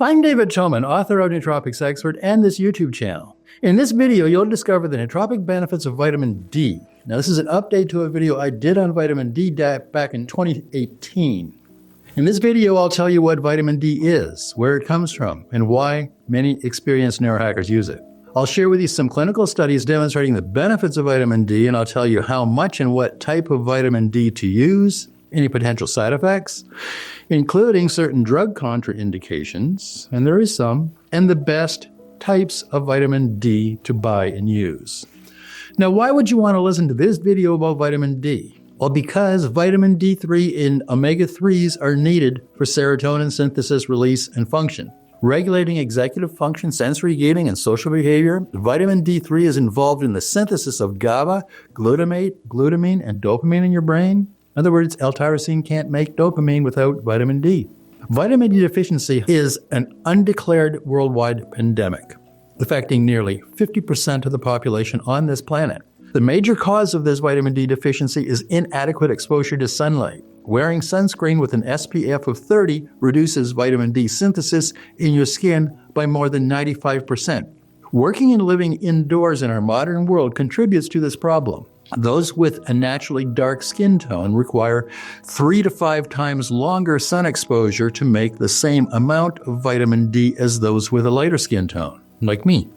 I'm David Tillman, author of NootropicsExpert and this YouTube channel. In this video, you'll discover the nootropic benefits of vitamin D. Now, this is an update to a video I did on vitamin D back in 2018. In this video, I'll tell you what vitamin D is, where it comes from, and why many experienced neurohackers use it. I'll share with you some clinical studies demonstrating the benefits of vitamin D, and I'll tell you how much and what type of vitamin D to use, any potential side effects, including certain drug contraindications, and there is some, and the best types of vitamin D to buy and use. Now, why would you want to listen to this video about vitamin D? Well, because vitamin D3 and omega-3s are needed for serotonin synthesis, release, and function. Regulating executive function, sensory gating, and social behavior, vitamin D3 is involved in the synthesis of GABA, glutamate, glutamine, and dopamine in your brain. In other words, L-tyrosine can't make dopamine without vitamin D. Vitamin D deficiency is an undeclared worldwide pandemic, affecting nearly 50% of the population on this planet. The major cause of this vitamin D deficiency is inadequate exposure to sunlight. Wearing sunscreen with an SPF of 30 reduces vitamin D synthesis in your skin by more than 95%. Working and living indoors in our modern world contributes to this problem. Those with a naturally dark skin tone require 3 to 5 times longer sun exposure to make the same amount of vitamin D as those with a lighter skin tone, like me.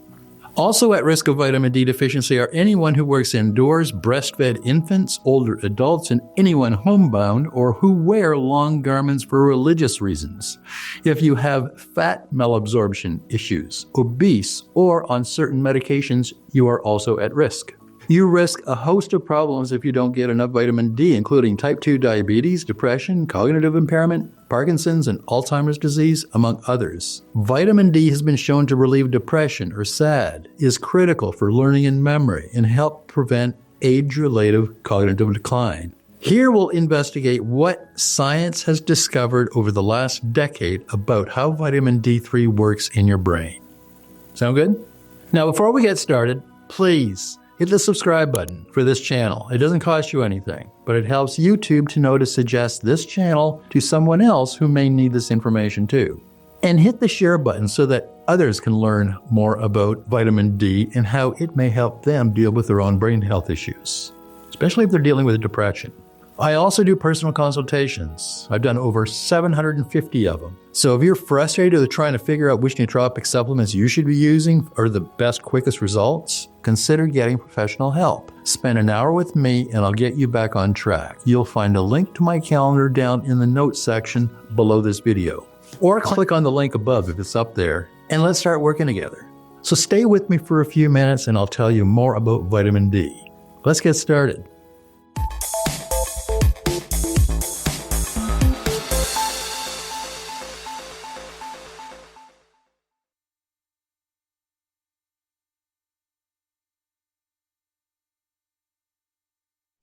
Also at risk of vitamin D deficiency are anyone who works indoors, breastfed infants, older adults, and anyone homebound or who wear long garments for religious reasons. If you have fat malabsorption issues, obese, or on certain medications, you are also at risk. You risk a host of problems if you don't get enough vitamin D, including type 2 diabetes, depression, cognitive impairment, Parkinson's, and Alzheimer's disease, among others. Vitamin D has been shown to relieve depression or SAD, is critical for learning and memory, and help prevent age-related cognitive decline. Here we'll investigate what science has discovered over the last decade about how vitamin D3 works in your brain. Sound good? Now, before we get started, please hit the subscribe button for this channel. It doesn't cost you anything, but it helps YouTube to know to suggest this channel to someone else who may need this information too. And hit the share button so that others can learn more about vitamin D and how it may help them deal with their own brain health issues, especially if they're dealing with depression. I also do personal consultations. I've done over 750 of them. So if you're frustrated with trying to figure out which nootropic supplements you should be using or the best, quickest results, consider getting professional help. Spend an hour with me and I'll get you back on track. You'll find a link to my calendar down in the notes section below this video. Or click on the link above if it's up there, and let's start working together. So stay with me for a few minutes and I'll tell you more about vitamin D. Let's get started.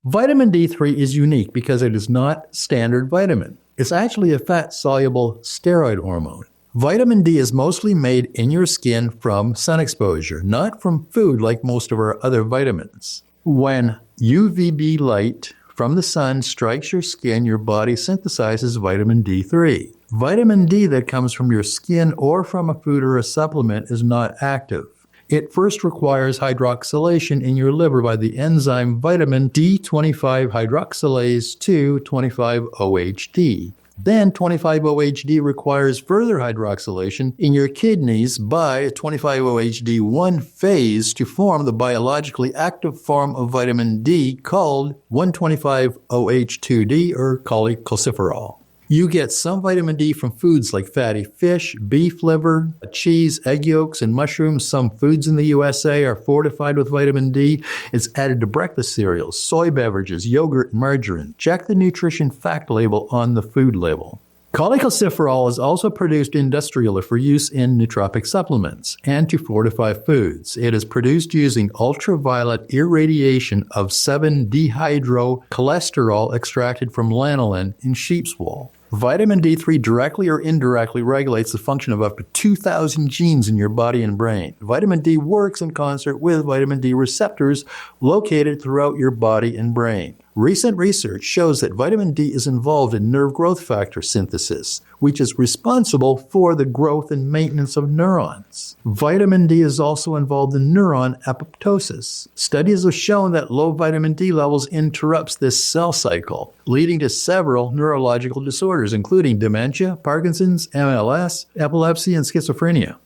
Vitamin D3 is unique because it is not standard vitamin. It's actually a fat-soluble steroid hormone. Vitamin D is mostly made in your skin from sun exposure, not from food like most of our other vitamins. When UVB light from the sun strikes your skin, your body synthesizes vitamin D3. Vitamin D that comes from your skin or from a food or a supplement is not active. It first requires hydroxylation in your liver by the enzyme vitamin D25 hydroxylase 2,25-OHD. Then 25-OHD requires further hydroxylation in your kidneys by 25-OHD1 phase to form the biologically active form of vitamin D called 125-OH2D or cholecalciferol. You get some vitamin D from foods like fatty fish, beef liver, cheese, egg yolks, and mushrooms. Some foods in the USA are fortified with vitamin D. It's added to breakfast cereals, soy beverages, yogurt, and margarine. Check the nutrition fact label on the food label. Cholecalciferol is also produced industrially for use in nootropic supplements and to fortify foods. It is produced using ultraviolet irradiation of 7-dehydrocholesterol extracted from lanolin in sheep's wool. Vitamin D3 directly or indirectly regulates the function of up to 2,000 genes in your body and brain. Vitamin D works in concert with vitamin D receptors located throughout your body and brain. Recent research shows that vitamin D is involved in nerve growth factor synthesis, which is responsible for the growth and maintenance of neurons. Vitamin D is also involved in neuron apoptosis. Studies have shown that low vitamin D levels interrupts this cell cycle, leading to several neurological disorders, including dementia, Parkinson's, MLS, epilepsy, and schizophrenia.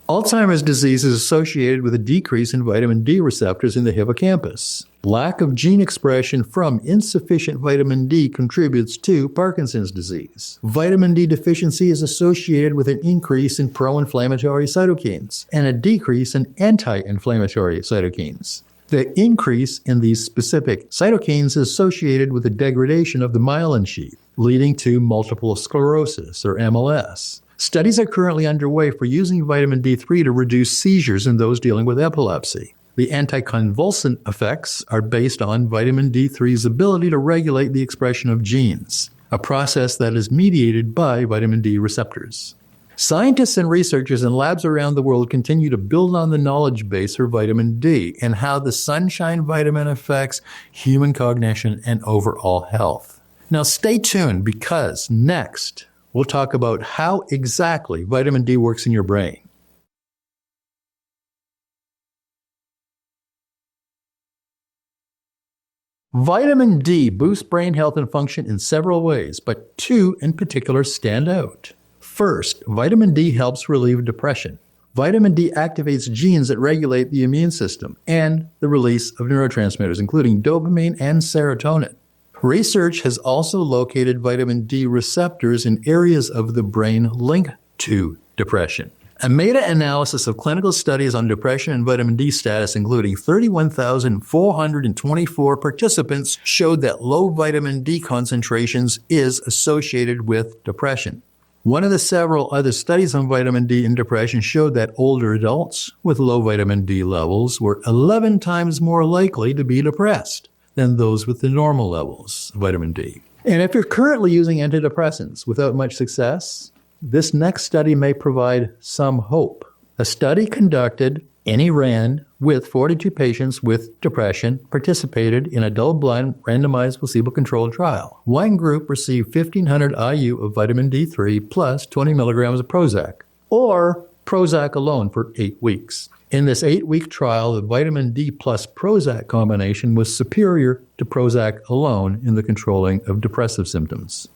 Alzheimer's disease is associated with a decrease in vitamin D receptors in the hippocampus. Lack of gene expression from insufficient vitamin D contributes to Parkinson's disease. Vitamin D deficiency is associated with an increase in pro-inflammatory cytokines and a decrease in anti-inflammatory cytokines. The increase in these specific cytokines is associated with the degradation of the myelin sheath, leading to multiple sclerosis, or MLS. Studies are currently underway for using vitamin D3 to reduce seizures in those dealing with epilepsy. The anticonvulsant effects are based on vitamin D3's ability to regulate the expression of genes, a process that is mediated by vitamin D receptors. Scientists and researchers in labs around the world continue to build on the knowledge base for vitamin D and how the sunshine vitamin affects human cognition and overall health. Now stay tuned, because next we'll talk about how exactly vitamin D works in your brain. Vitamin D boosts brain health and function in several ways, but two in particular stand out. First, vitamin D helps relieve depression. Vitamin D activates genes that regulate the immune system and the release of neurotransmitters, including dopamine and serotonin. Research has also located vitamin D receptors in areas of the brain linked to depression. A meta-analysis of clinical studies on depression and vitamin D status, including 31,424 participants, showed that low vitamin D concentrations is associated with depression. One of the several other studies on vitamin D in depression showed that older adults with low vitamin D levels were 11 times more likely to be depressed than those with the normal levels of vitamin D. And if you're currently using antidepressants without much success, this next study may provide some hope. A study conducted in Iran with 42 patients with depression participated in a double-blind, randomized, placebo-controlled trial. One group received 1,500 IU of vitamin D3 plus 20 milligrams of Prozac, or Prozac alone for 8 weeks. In this 8-week trial, the vitamin D plus Prozac combination was superior to Prozac alone in the controlling of depressive symptoms.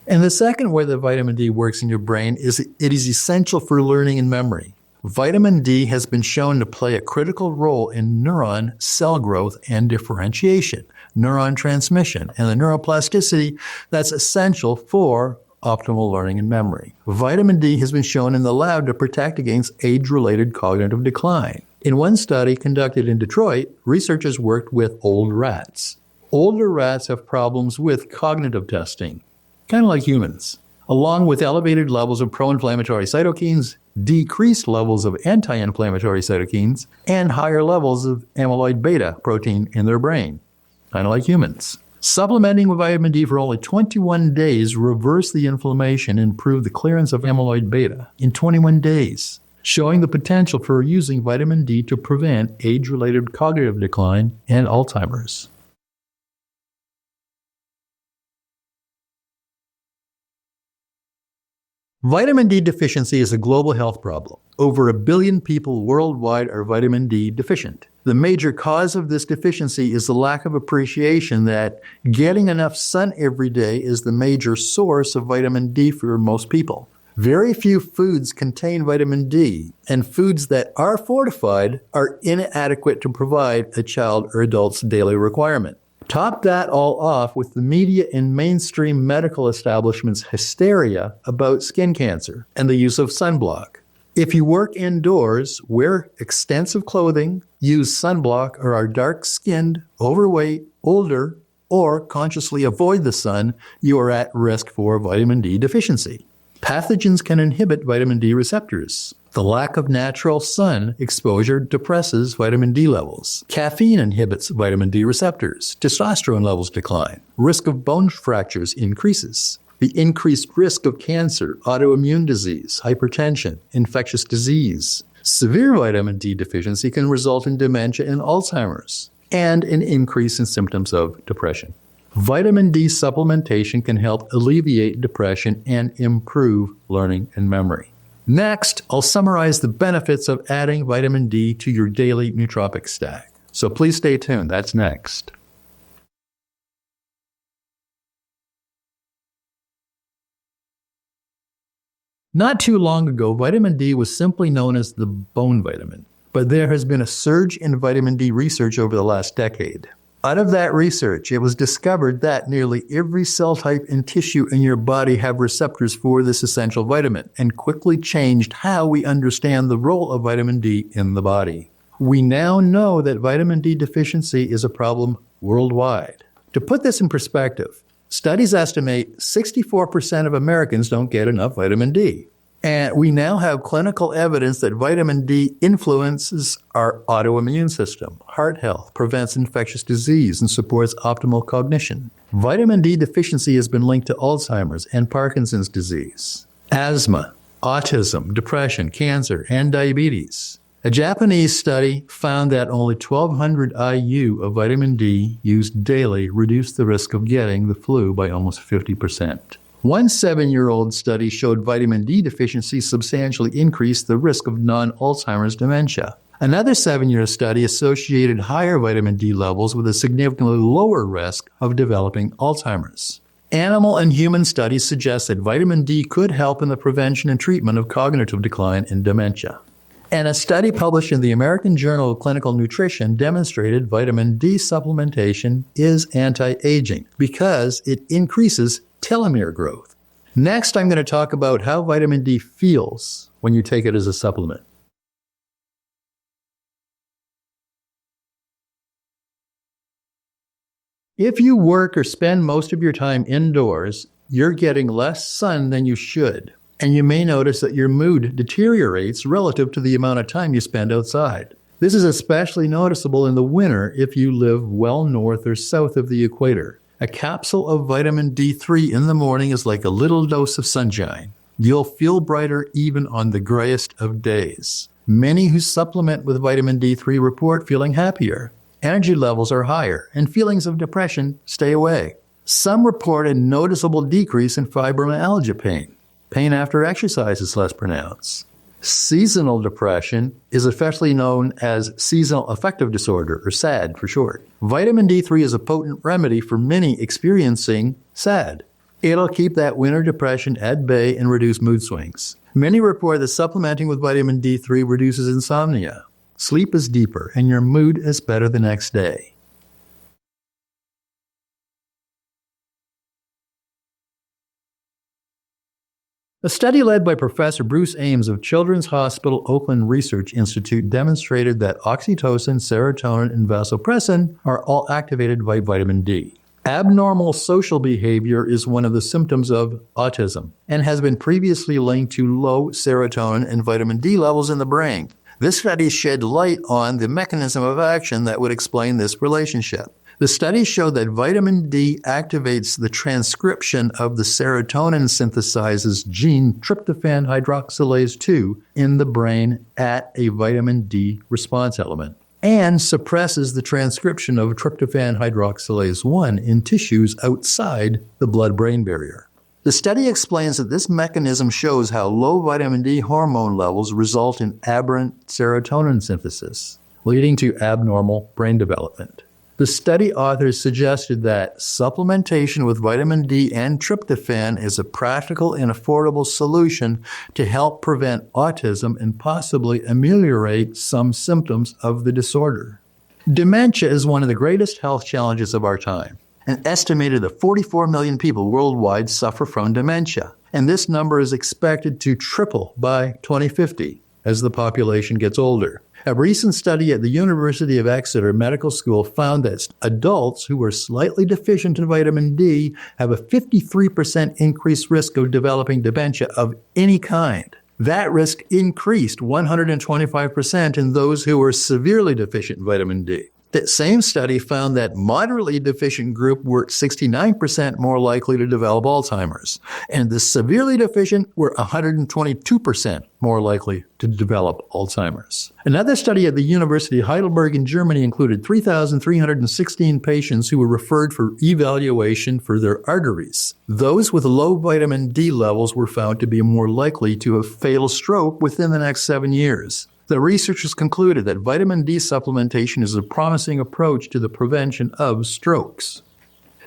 And the second way that vitamin D works in your brain is it is essential for learning and memory. Vitamin D has been shown to play a critical role in neuron cell growth and differentiation, neuron transmission, and the neuroplasticity that's essential for optimal learning and memory. Vitamin D has been shown in the lab to protect against age-related cognitive decline. In one study conducted in Detroit, researchers worked with old rats. Older rats have problems with cognitive testing, kind of like humans. Along with elevated levels of pro-inflammatory cytokines, decreased levels of anti-inflammatory cytokines, and higher levels of amyloid beta protein in their brain, kind of like humans. Supplementing with vitamin D for only 21 days reversed the inflammation and improved the clearance of amyloid beta in 21 days, showing the potential for using vitamin D to prevent age-related cognitive decline and Alzheimer's. Vitamin D deficiency is a global health problem. Over 1 billion people worldwide are vitamin D deficient. The major cause of this deficiency is the lack of appreciation that getting enough sun every day is the major source of vitamin D for most people. Very few foods contain vitamin D, and foods that are fortified are inadequate to provide a child or adult's daily requirement. Top that all off with the media and mainstream medical establishment's hysteria about skin cancer and the use of sunblock. If you work indoors, wear extensive clothing, use sunblock, or are dark-skinned, overweight, older, or consciously avoid the sun, you are at risk for vitamin D deficiency. Pathogens can inhibit vitamin D receptors. The lack of natural sun exposure depresses vitamin D levels. Caffeine inhibits vitamin D receptors. Testosterone levels decline. Risk of bone fractures increases. The increased risk of cancer, autoimmune disease, hypertension, infectious disease. Severe vitamin D deficiency can result in dementia and Alzheimer's, and an increase in symptoms of depression. Vitamin D supplementation can help alleviate depression and improve learning and memory. Next, I'll summarize the benefits of adding vitamin D to your daily nootropic stack. So please stay tuned. That's next. Not too long ago, vitamin D was simply known as the bone vitamin, but there has been a surge in vitamin D research over the last decade. Out of that research, it was discovered that nearly every cell type and tissue in your body have receptors for this essential vitamin, and quickly changed how we understand the role of vitamin D in the body. We now know that vitamin D deficiency is a problem worldwide. To put this in perspective, studies estimate 64% of Americans don't get enough vitamin D. And we now have clinical evidence that vitamin D influences our autoimmune system, heart health, prevents infectious disease, and supports optimal cognition. Vitamin D deficiency has been linked to Alzheimer's and Parkinson's disease, asthma, autism, depression, cancer, and diabetes. A Japanese study found that only 1,200 IU of vitamin D used daily reduced the risk of getting the flu by almost 50%. One 7-year-old study showed vitamin D deficiency substantially increased the risk of non-Alzheimer's dementia. Another 7-year study associated higher vitamin D levels with a significantly lower risk of developing Alzheimer's. Animal and human studies suggest that vitamin D could help in the prevention and treatment of cognitive decline and dementia. And a study published in the American Journal of Clinical Nutrition demonstrated vitamin D supplementation is anti-aging because it increases telomere growth. Next, I'm going to talk about how vitamin D feels when you take it as a supplement. If you work or spend most of your time indoors, you're getting less sun than you should. And you may notice that your mood deteriorates relative to the amount of time you spend outside. This is especially noticeable in the winter if you live well north or south of the equator. A capsule of vitamin D3 in the morning is like a little dose of sunshine. You'll feel brighter even on the grayest of days. Many who supplement with vitamin D3 report feeling happier. Energy levels are higher, and feelings of depression stay away. Some report a noticeable decrease in fibromyalgia pain. Pain after exercise is less pronounced. Seasonal depression is affectionately known as seasonal affective disorder, or SAD for short. Vitamin D3 is a potent remedy for many experiencing SAD. It'll keep that winter depression at bay and reduce mood swings. Many report that supplementing with vitamin D3 reduces insomnia. Sleep is deeper, and your mood is better the next day. A study led by Professor Bruce Ames of Children's Hospital Oakland Research Institute demonstrated that oxytocin, serotonin, and vasopressin are all activated by vitamin D. Abnormal social behavior is one of the symptoms of autism and has been previously linked to low serotonin and vitamin D levels in the brain. This study shed light on the mechanism of action that would explain this relationship. The study showed that vitamin D activates the transcription of the serotonin synthesizes gene tryptophan hydroxylase 2 in the brain at a vitamin D response element, and suppresses the transcription of tryptophan hydroxylase 1 in tissues outside the blood-brain barrier. The study explains that this mechanism shows how low vitamin D hormone levels result in aberrant serotonin synthesis, leading to abnormal brain development. The study authors suggested that supplementation with vitamin D and tryptophan is a practical and affordable solution to help prevent autism and possibly ameliorate some symptoms of the disorder. Dementia is one of the greatest health challenges of our time. An estimated 44 million people worldwide suffer from dementia, and this number is expected to triple by 2050 as the population gets older. A recent study at the University of Exeter Medical School found that adults who are slightly deficient in vitamin D have a 53% increased risk of developing dementia of any kind. That risk increased 125% in those who were severely deficient in vitamin D. That same study found that moderately deficient group were 69% more likely to develop Alzheimer's, and the severely deficient were 122% more likely to develop Alzheimer's. Another study at the University of Heidelberg in Germany included 3,316 patients who were referred for evaluation for their arteries. Those with low vitamin D levels were found to be more likely to have fatal stroke within the next 7 years. The researchers concluded that vitamin D supplementation is a promising approach to the prevention of strokes.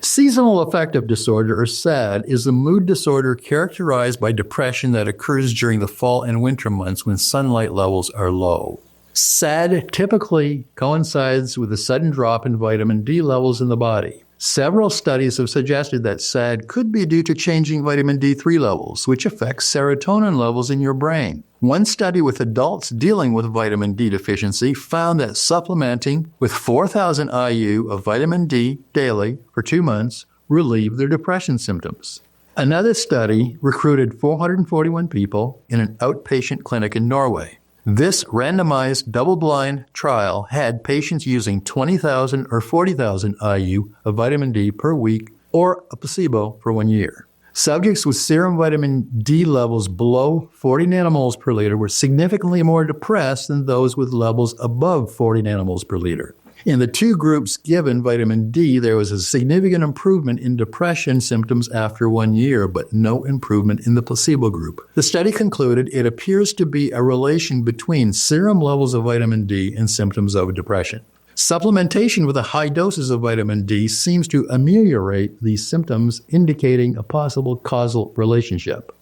Seasonal affective disorder, or SAD, is a mood disorder characterized by depression that occurs during the fall and winter months when sunlight levels are low. SAD typically coincides with a sudden drop in vitamin D levels in the body. Several studies have suggested that SAD could be due to changing vitamin D3 levels, which affects serotonin levels in your brain. One study with adults dealing with vitamin D deficiency found that supplementing with 4,000 IU of vitamin D daily for 2 months relieved their depression symptoms. Another study recruited 441 people in an outpatient clinic in Norway. This randomized double-blind trial had patients using 20,000 or 40,000 IU of vitamin D per week or a placebo for 1 year. Subjects with serum vitamin D levels below 40 nanomoles per liter were significantly more depressed than those with levels above 40 nanomoles per liter. In the 2 groups given vitamin D, there was a significant improvement in depression symptoms after 1 year, but no improvement in the placebo group. The study concluded it appears to be a relation between serum levels of vitamin D and symptoms of depression. Supplementation with high doses of vitamin D seems to ameliorate these symptoms, indicating a possible causal relationship.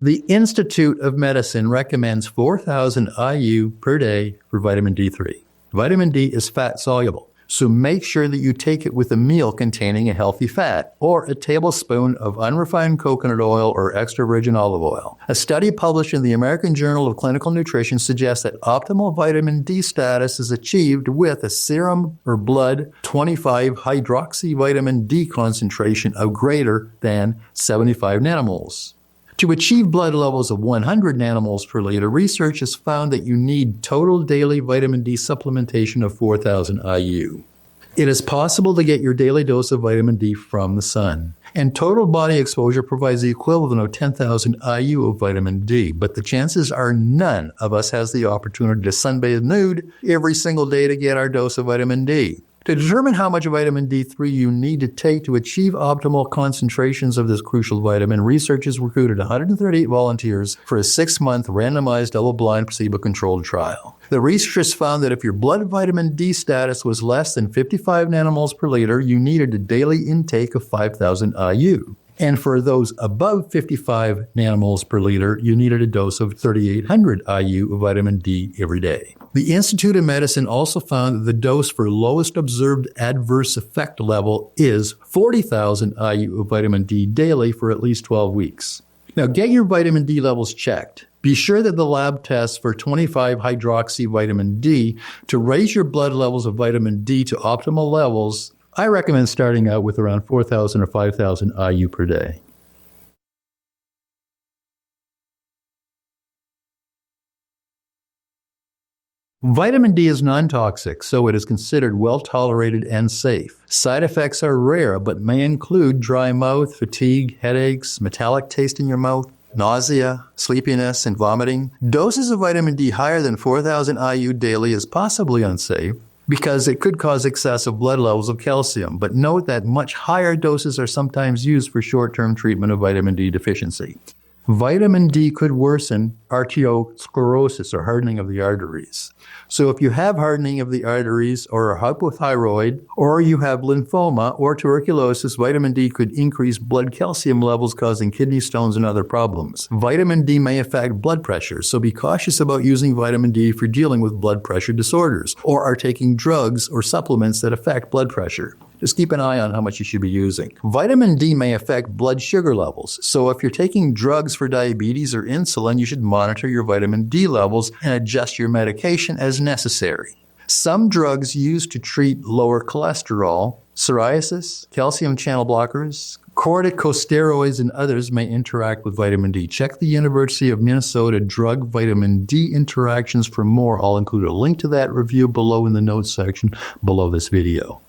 The Institute of Medicine recommends 4,000 IU per day for vitamin D3. Vitamin D is fat-soluble, so make sure that you take it with a meal containing a healthy fat, or a tablespoon of unrefined coconut oil or extra virgin olive oil. A study published in the American Journal of Clinical Nutrition suggests that optimal vitamin D status is achieved with a serum or blood 25-hydroxy vitamin D concentration of greater than 75 nanomoles. To achieve blood levels of 100 nanomoles per liter, research has found that you need total daily vitamin D supplementation of 4,000 IU. It is possible to get your daily dose of vitamin D from the sun, and total body exposure provides the equivalent of 10,000 IU of vitamin D, but the chances are none of us has the opportunity to sunbathe nude every single day to get our dose of vitamin D. To determine how much vitamin D3 you need to take to achieve optimal concentrations of this crucial vitamin, researchers recruited 138 volunteers for a 6-month randomized double-blind placebo-controlled trial. The researchers found that if your blood vitamin D status was less than 55 nanomoles per liter, you needed a daily intake of 5,000 IU. And for those above 55 nanomoles per liter, you needed a dose of 3,800 IU of vitamin D every day. The Institute of Medicine also found that the dose for lowest observed adverse effect level is 40,000 IU of vitamin D daily for at least 12 weeks. Now, get your vitamin D levels checked. Be sure that the lab tests for 25-hydroxy vitamin D to raise your blood levels of vitamin D to optimal levels. I recommend starting out with around 4,000 or 5,000 IU per day. Vitamin D is non-toxic, so it is considered well-tolerated and safe. Side effects are rare, but may include dry mouth, fatigue, headaches, metallic taste in your mouth, nausea, sleepiness, and vomiting. Doses of vitamin D higher than 4,000 IU daily is possibly unsafe because it could cause excessive blood levels of calcium, but note that much higher doses are sometimes used for short-term treatment of vitamin D deficiency. Vitamin D could worsen arteriosclerosis, or hardening of the arteries. So if you have hardening of the arteries or are hypothyroid, or you have lymphoma or tuberculosis, vitamin D could increase blood calcium levels, causing kidney stones and other problems. Vitamin D may affect blood pressure, so be cautious about using vitamin D if you're dealing with blood pressure disorders or are taking drugs or supplements that affect blood pressure. Just keep an eye on how much you should be using. Vitamin D may affect blood sugar levels, so if you're taking drugs for diabetes or insulin, you should monitor your vitamin D levels and adjust your medication as necessary. Some drugs used to treat lower cholesterol, psoriasis, calcium channel blockers, Corticosteroids and others may interact with vitamin D. Check the University of Minnesota drug vitamin D interactions for more. I'll include a link to that review below in the notes section below this video.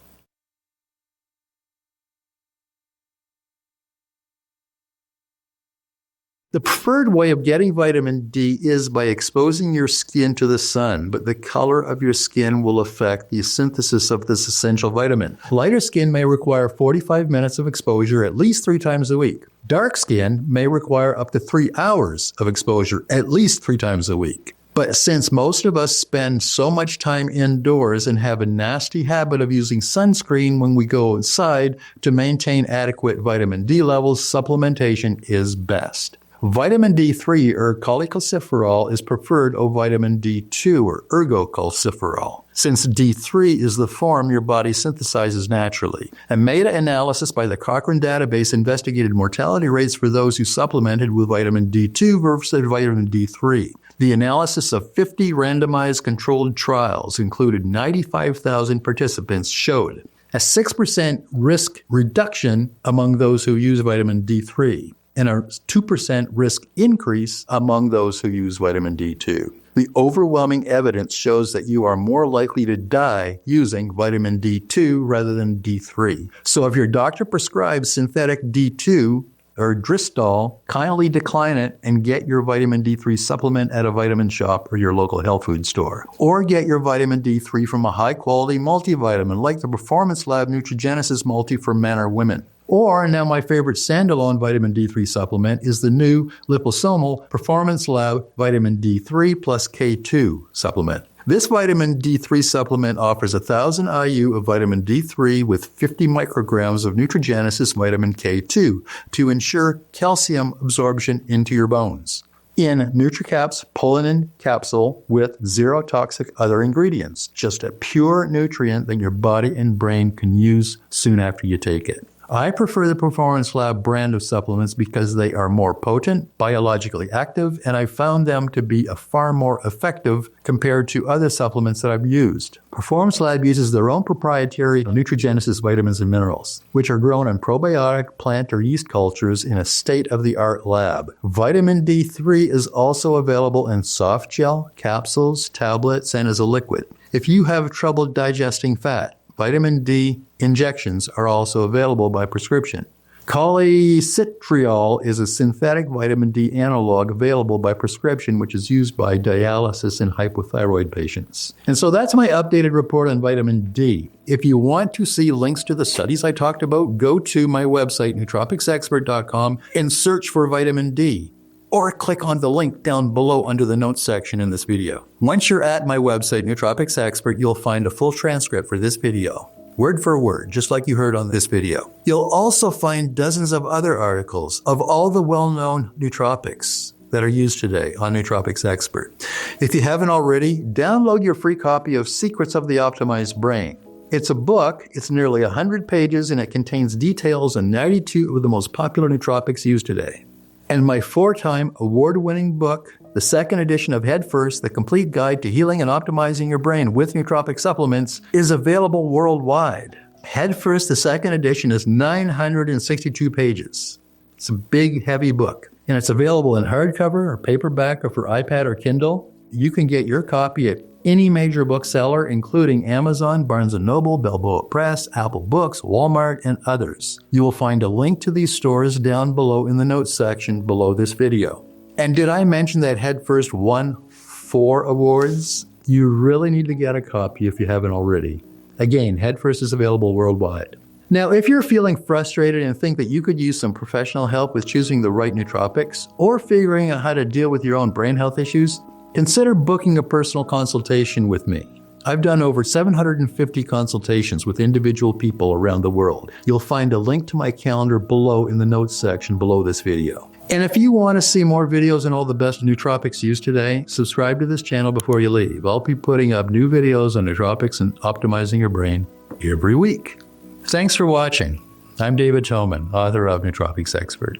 The preferred way of getting vitamin D is by exposing your skin to the sun, but the color of your skin will affect the synthesis of this essential vitamin. Lighter skin may require 45 minutes of exposure at least 3 times a week. Dark skin may require up to 3 hours of exposure at least 3 times a week. But since most of us spend so much time indoors and have a nasty habit of using sunscreen when we go outside to maintain adequate vitamin D levels, supplementation is best. Vitamin D3 or cholecalciferol is preferred over vitamin D2 or ergocalciferol, since D3 is the form your body synthesizes naturally. A meta-analysis by the Cochrane database investigated mortality rates for those who supplemented with vitamin D2 versus vitamin D3. The analysis of 50 randomized controlled trials included 95,000 participants showed a 6% risk reduction among those who use vitamin D3. And a 2% risk increase among those who use vitamin D2. The overwhelming evidence shows that you are more likely to die using vitamin D2 rather than D3. So if your doctor prescribes synthetic D2 or Dristal, kindly decline it and get your vitamin D3 supplement at a vitamin shop or your local health food store. Or get your vitamin D3 from a high-quality multivitamin like the Performance Lab Nutrigenesis Multi for men or women. Or, now my favorite standalone vitamin D3 supplement is the new liposomal Performance Lab Vitamin D3 plus K2 supplement. This vitamin D3 supplement offers 1,000 IU of vitamin D3 with 50 micrograms of Nutrigenesis vitamin K2 to ensure calcium absorption into your bones. In NutriCap's Polanin capsule with 0 toxic other ingredients, just a pure nutrient that your body and brain can use soon after you take it. I prefer the Performance Lab brand of supplements because they are more potent, biologically active, and I found them to be far more effective compared to other supplements that I've used. Performance Lab uses their own proprietary Nutrigenesis vitamins and minerals, which are grown in probiotic, plant, or yeast cultures in a state-of-the-art lab. Vitamin D3 is also available in soft gel, capsules, tablets, and as a liquid. If you have trouble digesting fat, vitamin D injections are also available by prescription. Cholecalciferol is a synthetic vitamin D analog available by prescription, which is used by dialysis and hypothyroid patients. And so that's my updated report on vitamin D. If you want to see links to the studies I talked about, go to my website, nootropicsexpert.com, and search for vitamin D. Or click on the link down below under the notes section in this video. Once you're at my website, NootropicsExpert, you'll find a full transcript for this video, word for word, just like you heard on this video. You'll also find dozens of other articles of all the well-known nootropics that are used today on NootropicsExpert. If you haven't already, download your free copy of Secrets of the Optimized Brain. It's a book, it's nearly 100 pages, and it contains details on 92 of the most popular nootropics used today. And my 4-time award-winning book, the second edition of Head First, The Complete Guide to Healing and Optimizing Your Brain with Nootropic Supplements, is available worldwide. Head First, the second edition, is 962 pages. It's a big, heavy book. And it's available in hardcover or paperback or for iPad or Kindle. You can get your copy at any major bookseller, including Amazon, Barnes & Noble, Balboa Press, Apple Books, Walmart, and others. You will find a link to these stores down below in the notes section below this video. And did I mention that Head First won 4 awards? You really need to get a copy if you haven't already. Again, Head First is available worldwide. Now, if you're feeling frustrated and think that you could use some professional help with choosing the right nootropics or figuring out how to deal with your own brain health issues, consider booking a personal consultation with me. I've done over 750 consultations with individual people around the world. You'll find a link to my calendar below in the notes section below this video. And if you want to see more videos on all the best nootropics used today, subscribe to this channel before you leave. I'll be putting up new videos on nootropics and optimizing your brain every week. Thanks for watching. I'm David Toman, author of Nootropics Expert.